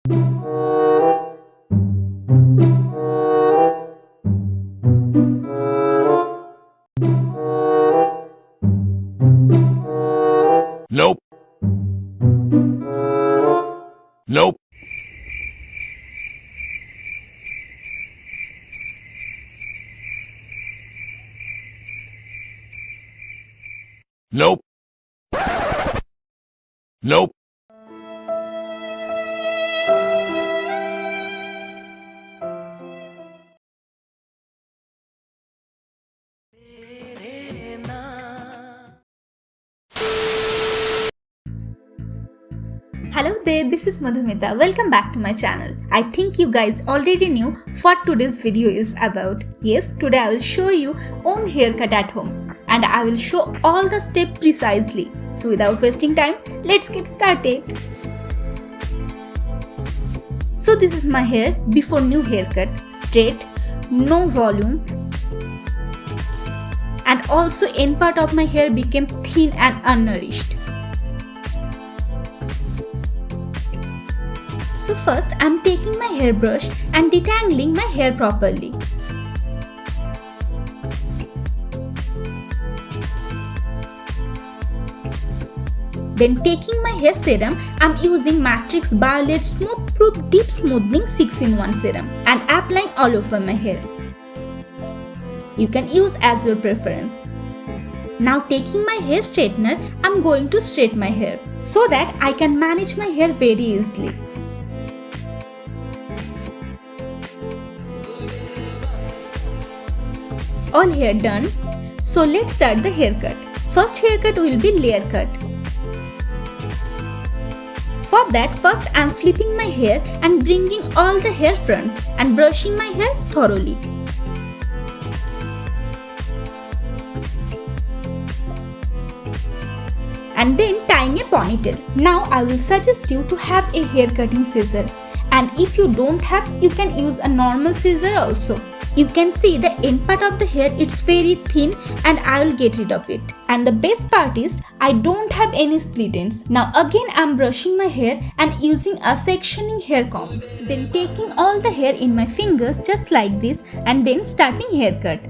Nope. Nope. Nope. Nope. Hello there, this is Madhumita. Welcome back to my channel. I think you guys already knew what today's video is about. Yes, today I will show you own haircut at home and I will show all the steps precisely. So without wasting time, let's get started. So this is my hair before new haircut, straight, no volume, and also end part of my hair became thin and unnourished. So first I am taking my hairbrush and detangling my hair properly. Then taking my hair serum, I am using Matrix Violet Smooth Proof Deep Smoothing 6-in-1 serum and applying all over my hair. You can use as your preference. Now taking my hair straightener, I am going to straighten my hair so that I can manage my hair very easily. All hair done. So let's start the haircut. First haircut will be layer cut. For that, first I am flipping my hair and bringing all the hair front and brushing my hair thoroughly. And then tying a ponytail. Now I will suggest you to have a hair cutting scissor. And if you don't have, you can use a normal scissor also. You can see the end part of the hair, it's very thin and I will get rid of it. And the best part is, I don't have any split ends. Now again I am brushing my hair and using a sectioning hair comb. Then taking all the hair in my fingers just like this and then starting haircut.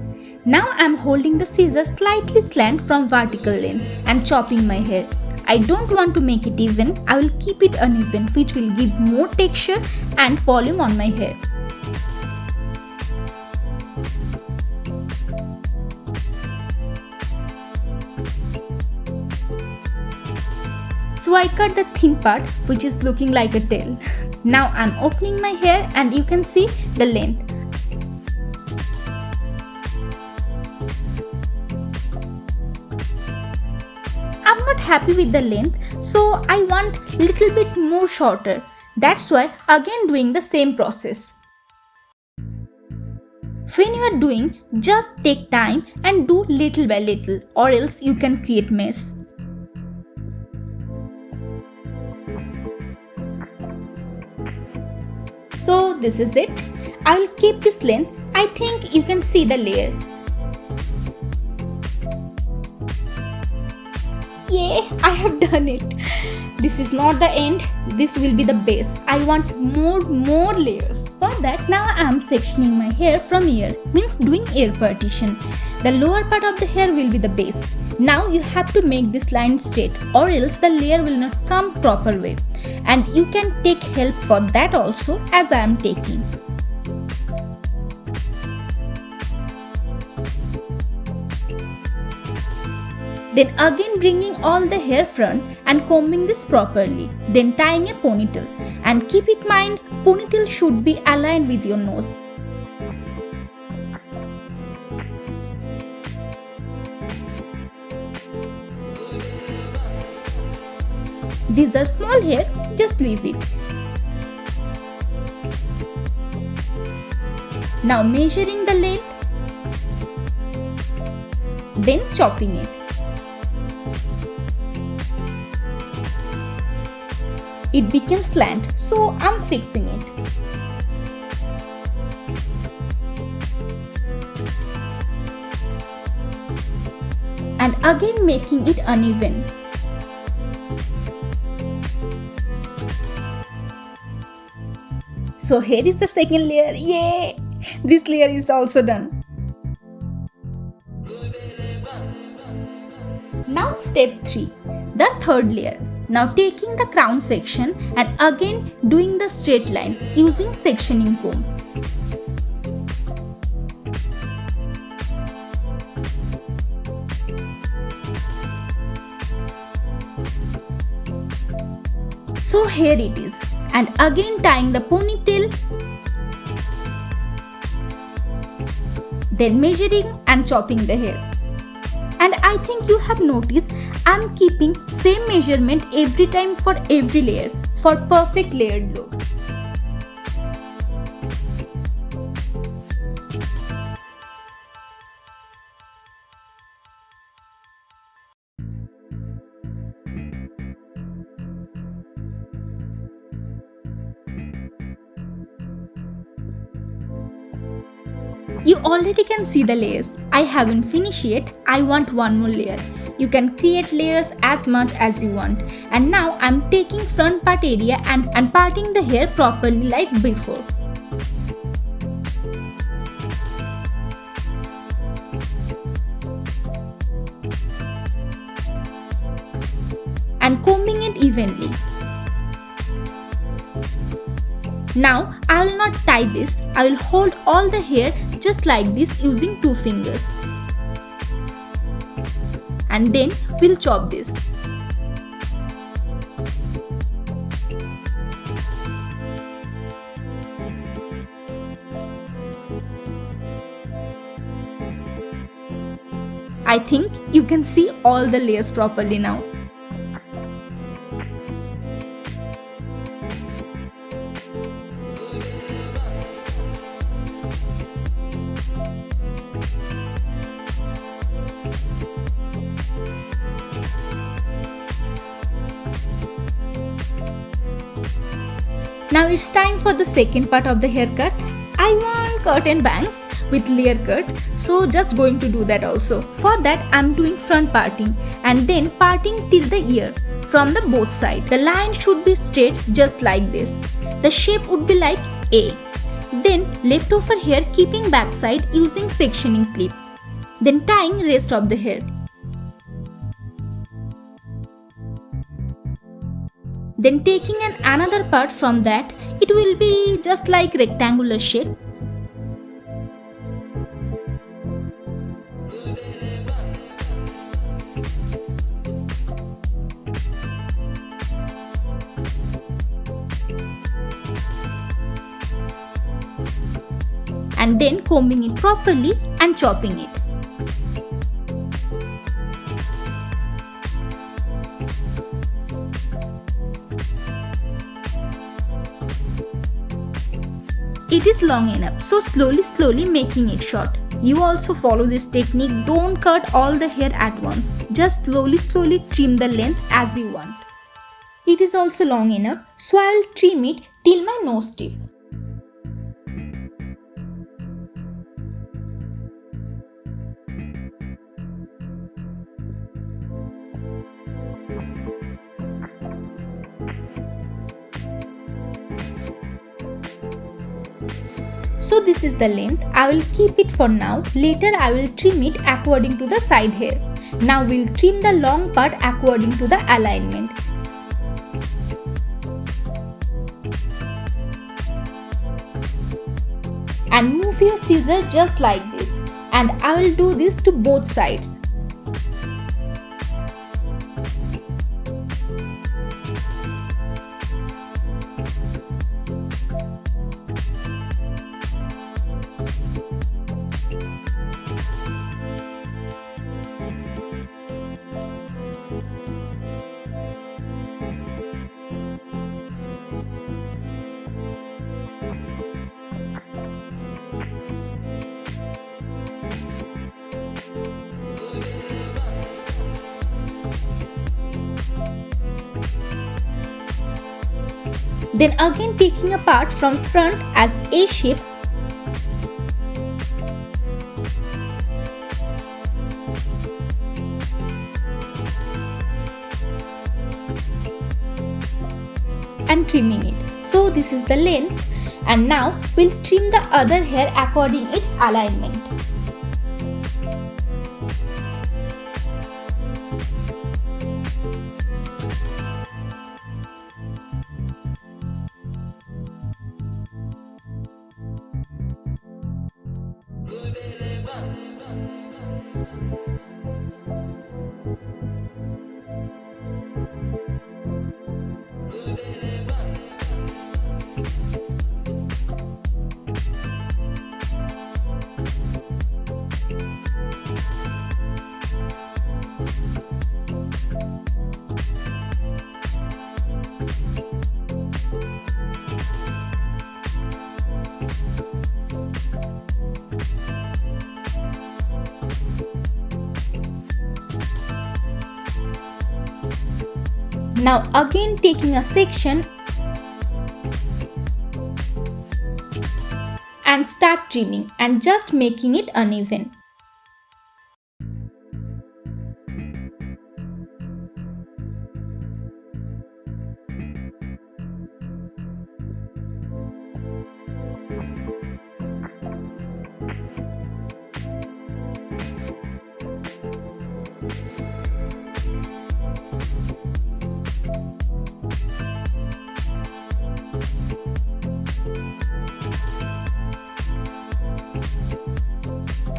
Now I am holding the scissors slightly slant from vertical length and chopping my hair. I don't want to make it even, I will keep it uneven which will give more texture and volume on my hair. So I cut the thin part which is looking like a tail. Now I am opening my hair and you can see the length. I'm not happy with the length, so I want little bit more shorter. That's why again doing the same process. When you are doing, just take time and do little by little or else you can create mess. So this is it. I will keep this length. I think you can see the layer. Yeah, I have done it. This is not the end. This will be the base. I want more layers. For that now I am sectioning my hair from here. Means doing ear partition. The lower part of the hair will be the base. Now you have to make this line straight or else the layer will not come proper way. And you can take help for that also as I am taking. Then again bringing all the hair front and combing this properly. Then tying a ponytail. And keep in mind, ponytail should be aligned with your nose. These are small hair, just leave it. Now measuring the length, then chopping it. It became slant, so I'm fixing it. And again making it uneven. So here is the second layer. Yay! This layer is also done. Now step 3, the third layer. Now taking the crown section and again doing the straight line using sectioning comb. So here it is, and again tying the ponytail, then measuring and chopping the hair. And I think you have noticed I'm keeping same measurement every time for every layer for perfect layered look. You already can see the layers. I haven't finished yet. I want one more layer. You can create layers as much as you want. And now I'm taking front part area and parting the hair properly like before. And combing it evenly. Now I will not tie this, I will hold all the hair just like this using 2 fingers. And then we'll chop this. I think you can see all the layers properly now. Now it's time for the second part of the haircut. I want curtain bangs with layer cut, so just going to do that also. For that I'm doing front parting and then parting till the ear from the both sides. The line should be straight just like this. The shape would be like A. Then leftover hair keeping backside using sectioning clip. Then tying rest of the hair. Then taking another part from that, it will be just like rectangular shape. And then combing it properly and chopping it. It is long enough, so slowly making it short. You also follow this technique, don't cut all the hair at once. Just slowly trim the length as you want. It is also long enough, so I will trim it till my nose tip. So this is the length. I will keep it for now. Later I will trim it according to the side hair. Now we'll trim the long part according to the alignment. And move your scissor just like this. And I will do this to both sides. Then again taking a part from front as A shape and trimming it. So this is the length, And now we'll trim the other hair according its alignment. Now again taking a section and start trimming and just making it uneven.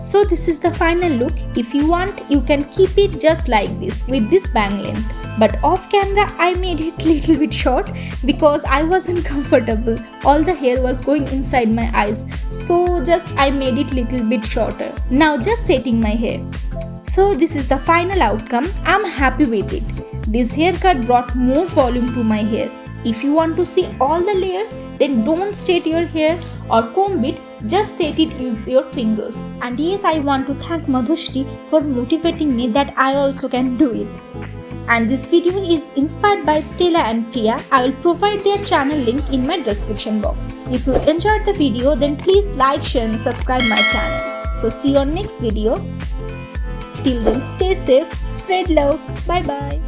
So this is the final look. If you want, you can keep it just like this with this bang length. But off camera I made it little bit short because I wasn't comfortable. All the hair was going inside my eyes. So just I made it little bit shorter. Now just setting my hair. So this is the final outcome. I'm happy with it. This haircut brought more volume to my hair. If you want to see all the layers, then don't straight your hair or comb it, just set it use your fingers. And yes, I want to thank Madhushri for motivating me that I also can do it. And this video is inspired by Stella and Priya. I will provide their channel link in my description box. If you enjoyed the video, then please like, share and subscribe my channel. So see you on next video. Till then, stay safe, spread love, bye bye.